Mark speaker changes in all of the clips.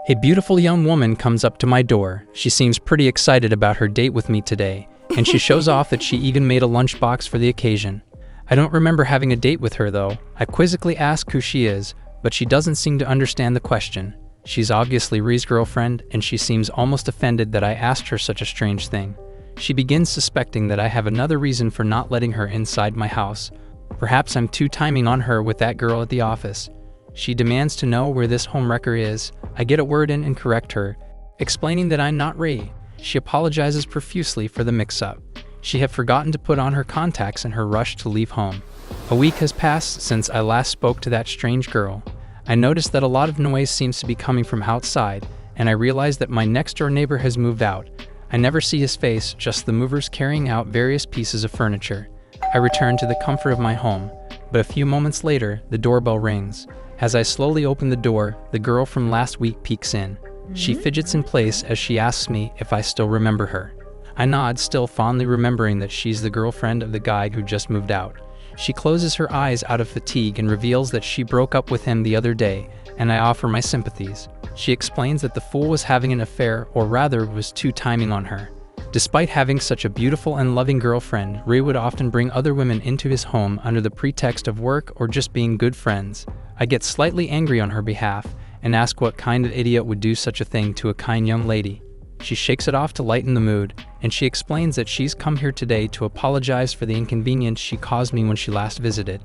Speaker 1: A beautiful young woman comes up to my door. She seems pretty excited about her date with me today, and she shows off that she even made a lunchbox for the occasion. I don't remember having a date with her though. I quizzically ask who she is, but she doesn't seem to understand the question. She's obviously Ri's girlfriend, and she seems almost offended that I asked her such a strange thing. She begins suspecting that I have another reason for not letting her inside my house. Perhaps I'm too timing on her with that girl at the office. She demands to know where this homewrecker is. I get a word in and correct her, explaining that I'm not Ri. She apologizes profusely for the mix-up. She had forgotten to put on her contacts in her rush to leave home. A week has passed since I last spoke to that strange girl. I notice that a lot of noise seems to be coming from outside, and I realize that my next-door neighbor has moved out. I never see his face, just the movers carrying out various pieces of furniture. I return to the comfort of my home, but a few moments later, the doorbell rings. As I slowly open the door, the girl from last week peeks in. She fidgets in place as she asks me if I still remember her. I nod, still fondly remembering that she's the girlfriend of the guy who just moved out. She closes her eyes out of fatigue and reveals that she broke up with him the other day, and I offer my sympathies. She explains that the fool was having an affair, or rather was too timing on her. Despite having such a beautiful and loving girlfriend, Ri would often bring other women into his home under the pretext of work or just being good friends. I get slightly angry on her behalf and ask what kind of idiot would do such a thing to a kind young lady. She shakes it off to lighten the mood, and she explains that she's come here today to apologize for the inconvenience she caused me when she last visited.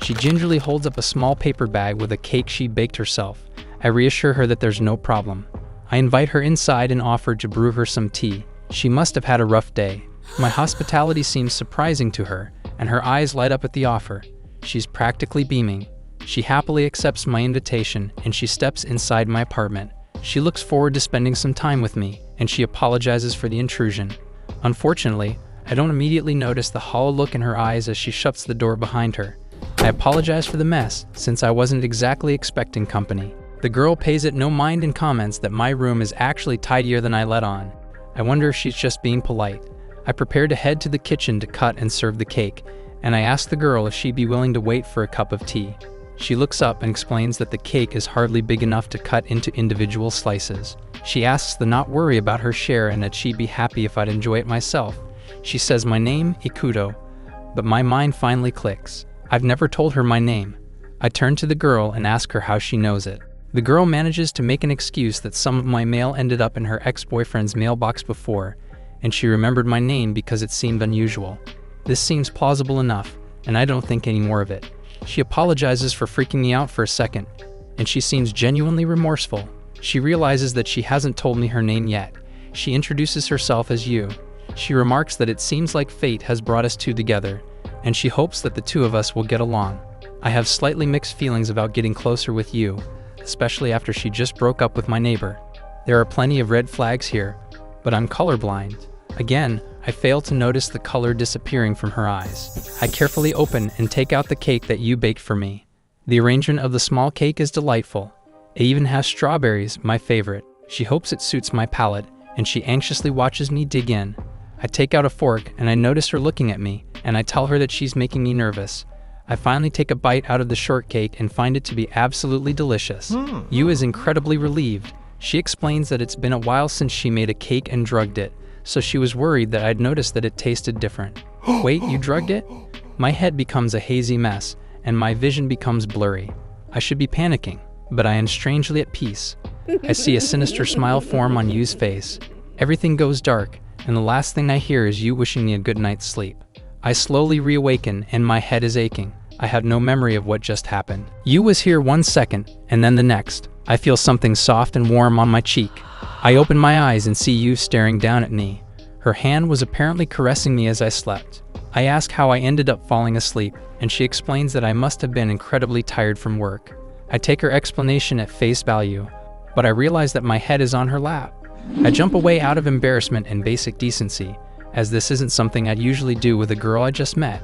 Speaker 1: She gingerly holds up a small paper bag with a cake she baked herself. I reassure her that there's no problem. I invite her inside and offer to brew her some tea. She must have had a rough day. My hospitality seems surprising to her, and her eyes light up at the offer. She's practically beaming. She happily accepts my invitation, and she steps inside my apartment. She looks forward to spending some time with me, and she apologizes for the intrusion. Unfortunately, I don't immediately notice the hollow look in her eyes as she shuts the door behind her. I apologize for the mess, since I wasn't exactly expecting company. The girl pays it no mind and comments that my room is actually tidier than I let on. I wonder if she's just being polite. I prepare to head to the kitchen to cut and serve the cake, and I ask the girl if she'd be willing to wait for a cup of tea. She looks up and explains that the cake is hardly big enough to cut into individual slices. She asks to not worry about her share and that she'd be happy if I'd enjoy it myself. She says my name, Ikuto, but my mind finally clicks. I've never told her my name. I turn to the girl and ask her how she knows it. The girl manages to make an excuse that some of my mail ended up in her ex-boyfriend's mailbox before, and she remembered my name because it seemed unusual. This seems plausible enough, and I don't think any more of it. She apologizes for freaking me out for a second, and she seems genuinely remorseful. She realizes that she hasn't told me her name yet. She introduces herself as Yu. She remarks that it seems like fate has brought us two together, and she hopes that the two of us will get along. I have slightly mixed feelings about getting closer with Yu, especially after she just broke up with my neighbor. There are plenty of red flags here, but I'm colorblind. Again, I fail to notice the color disappearing from her eyes. I carefully open and take out the cake that Yu baked for me. The arrangement of the small cake is delightful. It even has strawberries, my favorite. She hopes it suits my palate, and she anxiously watches me dig in. I take out a fork, and I notice her looking at me, and I tell her that she's making me nervous. I finally take a bite out of the shortcake and find it to be absolutely delicious. Yu is incredibly relieved. She explains that it's been a while since she made a cake and drugged it, so she was worried that I'd noticed that it tasted different. Wait, you drugged it? My head becomes a hazy mess, and my vision becomes blurry. I should be panicking, but I am strangely at peace. I see a sinister smile form on Yu's face. Everything goes dark, and the last thing I hear is Yu wishing me a good night's sleep. I slowly reawaken, and my head is aching. I have no memory of what just happened. Yu was here 1 second, and then the next. I feel something soft and warm on my cheek. I open my eyes and see Yu staring down at me. Her hand was apparently caressing me as I slept. I ask how I ended up falling asleep, and she explains that I must have been incredibly tired from work. I take her explanation at face value, but I realize that my head is on her lap. I jump away out of embarrassment and basic decency, as this isn't something I'd usually do with a girl I just met.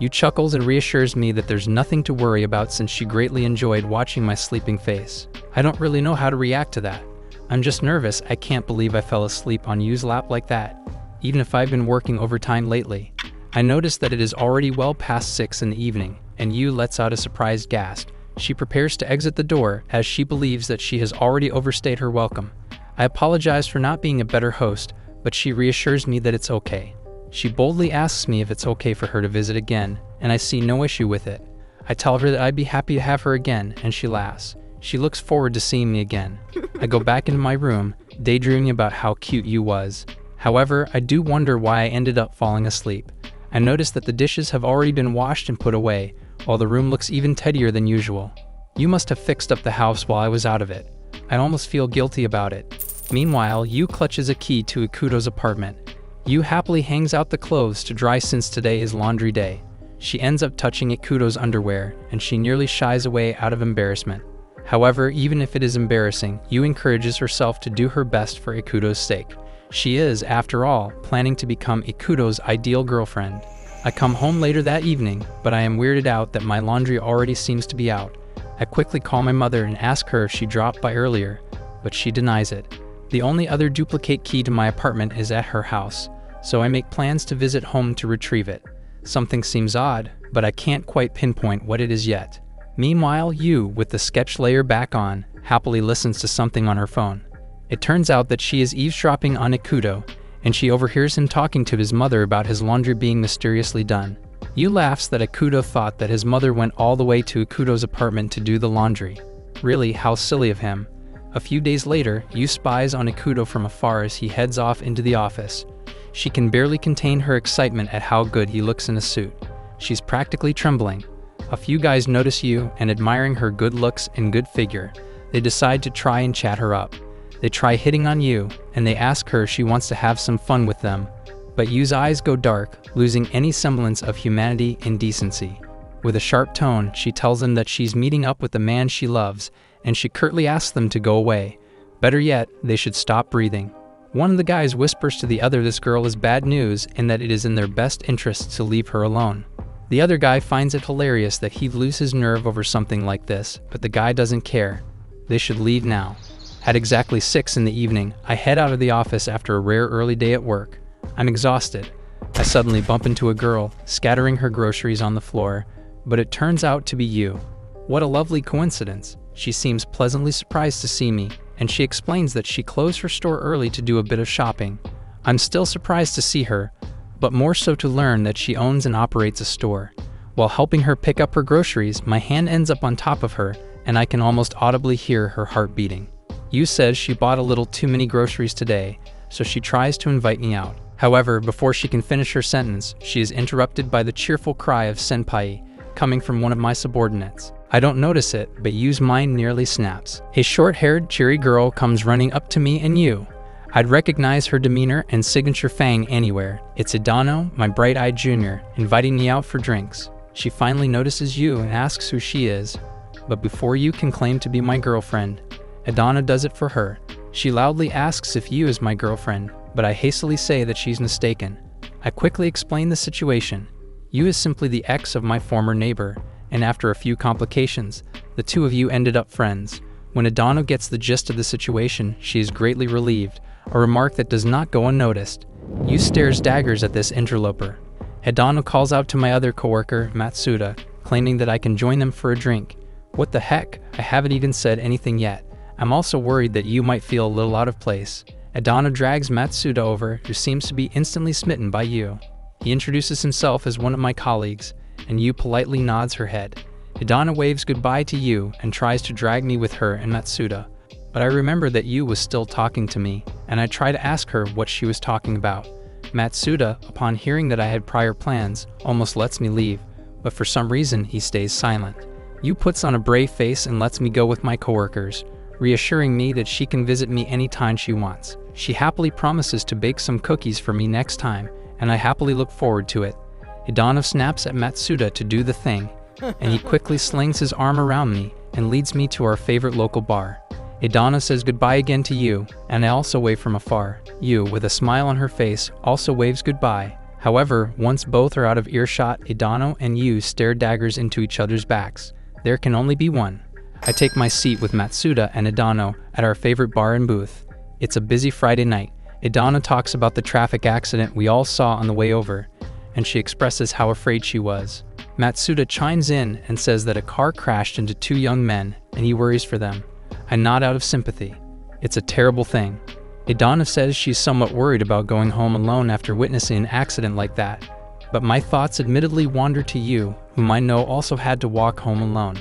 Speaker 1: Yu chuckles and reassures me that there's nothing to worry about since she greatly enjoyed watching my sleeping face. I don't really know how to react to that. I'm just nervous. I can't believe I fell asleep on Yu's lap like that, even if I've been working overtime lately. I notice that it is already well past 6 in the evening, and Yu lets out a surprised gasp. She prepares to exit the door as she believes that she has already overstayed her welcome. I apologize for not being a better host, but she reassures me that it's okay. She boldly asks me if it's okay for her to visit again, and I see no issue with it. I tell her that I'd be happy to have her again, and she laughs. She looks forward to seeing me again. I go back into my room, daydreaming about how cute you was. However, I do wonder why I ended up falling asleep. I notice that the dishes have already been washed and put away, while the room looks even tidier than usual. You must have fixed up the house while I was out of it. I almost feel guilty about it. Meanwhile, Yu clutches a key to Ikuto's apartment. Yu happily hangs out the clothes to dry since today is laundry day. She ends up touching Ikuto's underwear, and she nearly shies away out of embarrassment. However, even if it is embarrassing, Yu encourages herself to do her best for Ikuto's sake. She is, after all, planning to become Ikuto's ideal girlfriend. I come home later that evening, but I am weirded out that my laundry already seems to be out. I quickly call my mother and ask her if she dropped by earlier, but she denies it. The only other duplicate key to my apartment is at her house, so I make plans to visit home to retrieve it. Something seems odd, but I can't quite pinpoint what it is yet. Meanwhile, Yu, with the sketch layer back on, happily listens to something on her phone. It turns out that she is eavesdropping on Ikuto, and she overhears him talking to his mother about his laundry being mysteriously done. Yu laughs that Ikuto thought that his mother went all the way to Ikuto's apartment to do the laundry. Really, how silly of him. A few days later, Yu spies on Ikuto from afar as he heads off into the office. She can barely contain her excitement at how good he looks in a suit. She's practically trembling. A few guys notice Yu, and admiring her good looks and good figure, they decide to try and chat her up. They try hitting on Yu, and they ask her if she wants to have some fun with them. But Yu's eyes go dark, losing any semblance of humanity and decency. With a sharp tone, she tells them that she's meeting up with the man she loves, and she curtly asks them to go away. Better yet, they should stop breathing. One of the guys whispers to the other this girl is bad news and that it is in their best interests to leave her alone. The other guy finds it hilarious that he'd lose his nerve over something like this, but the guy doesn't care. They should leave now. At exactly 6 in the evening, I head out of the office after a rare early day at work. I'm exhausted. I suddenly bump into a girl, scattering her groceries on the floor, but it turns out to be Yu. What a lovely coincidence. She seems pleasantly surprised to see me, and she explains that she closed her store early to do a bit of shopping. I'm still surprised to see her, but more so to learn that she owns and operates a store. While helping her pick up her groceries, my hand ends up on top of her, and I can almost audibly hear her heart beating. Yu says she bought a little too many groceries today, so she tries to invite me out. However, before she can finish her sentence, she is interrupted by the cheerful cry of senpai, coming from one of my subordinates. I don't notice it, but Yu's mind nearly snaps. A short-haired, cheery girl comes running up to me and Yu. I'd recognize her demeanor and signature fang anywhere. It's Idano, my bright-eyed junior, inviting me out for drinks. She finally notices Yu and asks who she is, but before Yu can claim to be my girlfriend, Idano does it for her. She loudly asks if Yu is my girlfriend, but I hastily say that she's mistaken. I quickly explain the situation. Yu is simply the ex of my former neighbor, and after a few complications, the two of you ended up friends. When Idano gets the gist of the situation, she is greatly relieved, a remark that does not go unnoticed. Yu stares daggers at this interloper. Idano calls out to my other coworker, Matsuda, claiming that I can join them for a drink. What the heck? I haven't even said anything yet. I'm also worried that Yu might feel a little out of place. Idano drags Matsuda over, who seems to be instantly smitten by Yu. He introduces himself as one of my colleagues, and Yu politely nods her head. Idano waves goodbye to Yu and tries to drag me with her and Matsuda. But I remember that Yu was still talking to me, and I try to ask her what she was talking about. Matsuda, upon hearing that I had prior plans, almost lets me leave, but for some reason he stays silent. Yu puts on a brave face and lets me go with my coworkers, reassuring me that she can visit me anytime she wants. She happily promises to bake some cookies for me next time, and I happily look forward to it. Idano snaps at Matsuda to do the thing, and he quickly slings his arm around me and leads me to our favorite local bar. Idano says goodbye again to Yu, and I also wave from afar. Yu, with a smile on her face, also waves goodbye. However, once both are out of earshot, Idano and Yu stare daggers into each other's backs. There can only be one. I take my seat with Matsuda and Idano at our favorite bar and booth. It's a busy Friday night. Idano talks about the traffic accident we all saw on the way over, and she expresses how afraid she was. Matsuda chimes in and says that a car crashed into two young men and he worries for them. I nod out of sympathy. It's a terrible thing. Idana says she's somewhat worried about going home alone after witnessing an accident like that. But my thoughts admittedly wander to you, whom I know also had to walk home alone.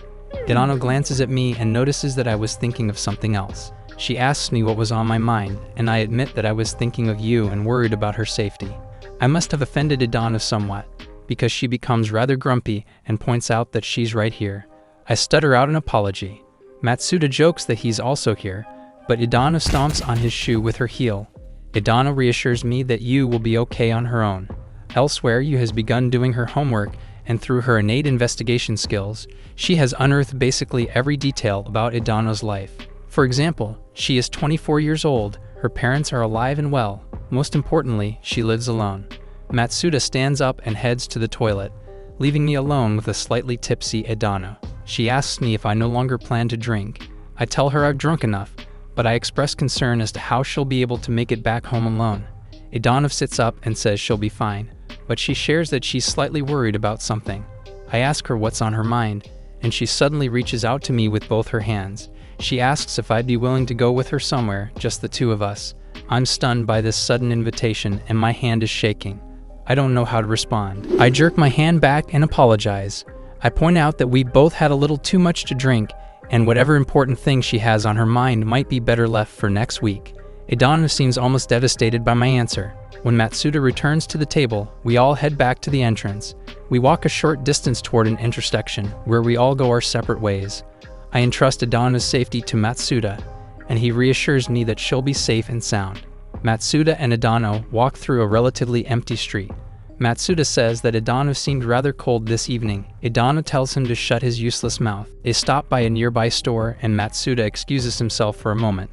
Speaker 1: Idana glances at me and notices that I was thinking of something else. She asks me what was on my mind, and I admit that I was thinking of you and worried about her safety. I must have offended Idana somewhat, because she becomes rather grumpy and points out that she's right here. I stutter out an apology. Matsuda jokes that he's also here, but Idana stomps on his shoe with her heel. Idana reassures me that you will be okay on her own. Elsewhere, Yu has begun doing her homework, and through her innate investigation skills, she has unearthed basically every detail about Idana's life. For example, she is 24 years old, her parents are alive and well. Most importantly, she lives alone. Matsuda stands up and heads to the toilet, leaving me alone with a slightly tipsy Idana. She asks me if I no longer plan to drink. I tell her I've drunk enough, but I express concern as to how she'll be able to make it back home alone. Idana sits up and says she'll be fine, but she shares that she's slightly worried about something. I ask her what's on her mind, and she suddenly reaches out to me with both her hands. She asks if I'd be willing to go with her somewhere, just the two of us. I'm stunned by this sudden invitation, and my hand is shaking. I don't know how to respond. I jerk my hand back and apologize. I point out that we both had a little too much to drink, and whatever important thing she has on her mind might be better left for next week. Idana seems almost devastated by my answer. When Matsuda returns to the table, we all head back to the entrance. We walk a short distance toward an intersection, where we all go our separate ways. I entrust Idana's safety to Matsuda, and he reassures me that she'll be safe and sound. Matsuda and Idana walk through a relatively empty street. Matsuda says that Idana seemed rather cold this evening. Idana tells him to shut his useless mouth. They stop by a nearby store, and Matsuda excuses himself for a moment.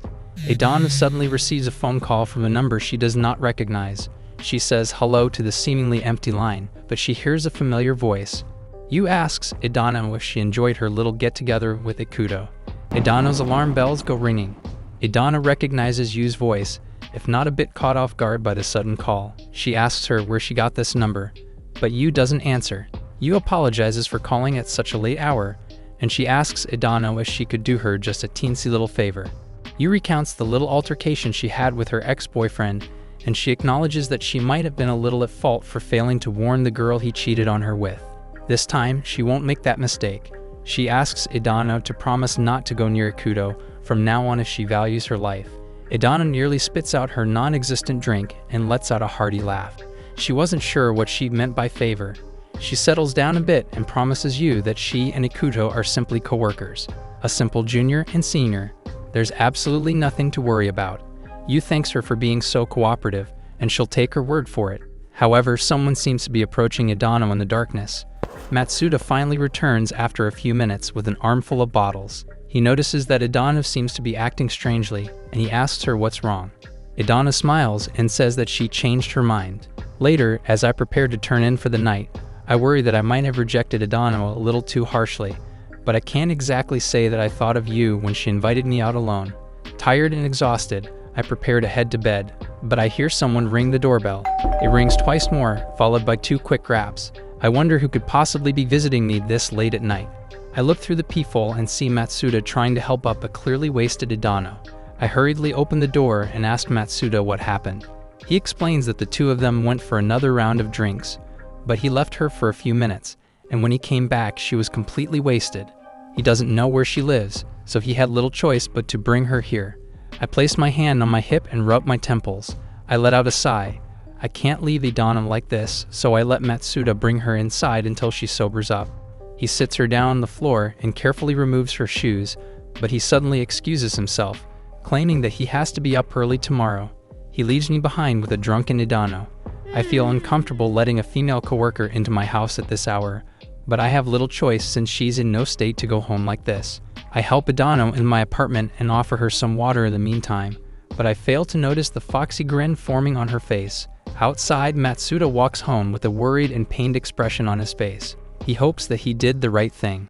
Speaker 1: Idana suddenly receives a phone call from a number she does not recognize. She says hello to the seemingly empty line, but she hears a familiar voice. Yu asks Idana if she enjoyed her little get-together with Ikuto. Idana's alarm bells go ringing. Idana recognizes Yu's voice, if not a bit caught off guard by the sudden call. She asks her where she got this number, but Yu doesn't answer. Yu apologizes for calling at such a late hour, and she asks Idana if she could do her just a teensy little favor. Yu recounts the little altercation she had with her ex-boyfriend, and she acknowledges that she might have been a little at fault for failing to warn the girl he cheated on her with. This time, she won't make that mistake. She asks Idana to promise not to go near Ikuto from now on if she values her life. Idana nearly spits out her non-existent drink and lets out a hearty laugh. She wasn't sure what she meant by favor. She settles down a bit and promises Yu that she and Ikuto are simply co-workers, a simple junior and senior. There's absolutely nothing to worry about. Yu thanks her for being so cooperative, and she'll take her word for it. However, someone seems to be approaching Idana in the darkness. Matsuda finally returns after a few minutes with an armful of bottles. He notices that Idana seems to be acting strangely, and he asks her what's wrong. Idana smiles and says that she changed her mind. Later, as I prepare to turn in for the night, I worry that I might have rejected Idana a little too harshly, but I can't exactly say that I thought of Yu when she invited me out alone. Tired and exhausted, I prepare to head to bed, but I hear someone ring the doorbell. It rings twice more, followed by 2 quick raps. I wonder who could possibly be visiting me this late at night. I look through the peephole and see Matsuda trying to help up a clearly wasted Idana. I hurriedly open the door and ask Matsuda what happened. He explains that the two of them went for another round of drinks, but he left her for a few minutes, and when he came back she was completely wasted. He doesn't know where she lives, so he had little choice but to bring her here. I place my hand on my hip and rub my temples. I let out a sigh. I can't leave Idana like this, so I let Matsuda bring her inside until she sobers up. He sits her down on the floor and carefully removes her shoes, but he suddenly excuses himself, claiming that he has to be up early tomorrow. He leaves me behind with a drunken Idana. I feel uncomfortable letting a female coworker into my house at this hour, but I have little choice since she's in no state to go home like this. I help Idana in my apartment and offer her some water in the meantime, but I fail to notice the foxy grin forming on her face. Outside, Matsuda walks home with a worried and pained expression on his face. He hopes that he did the right thing.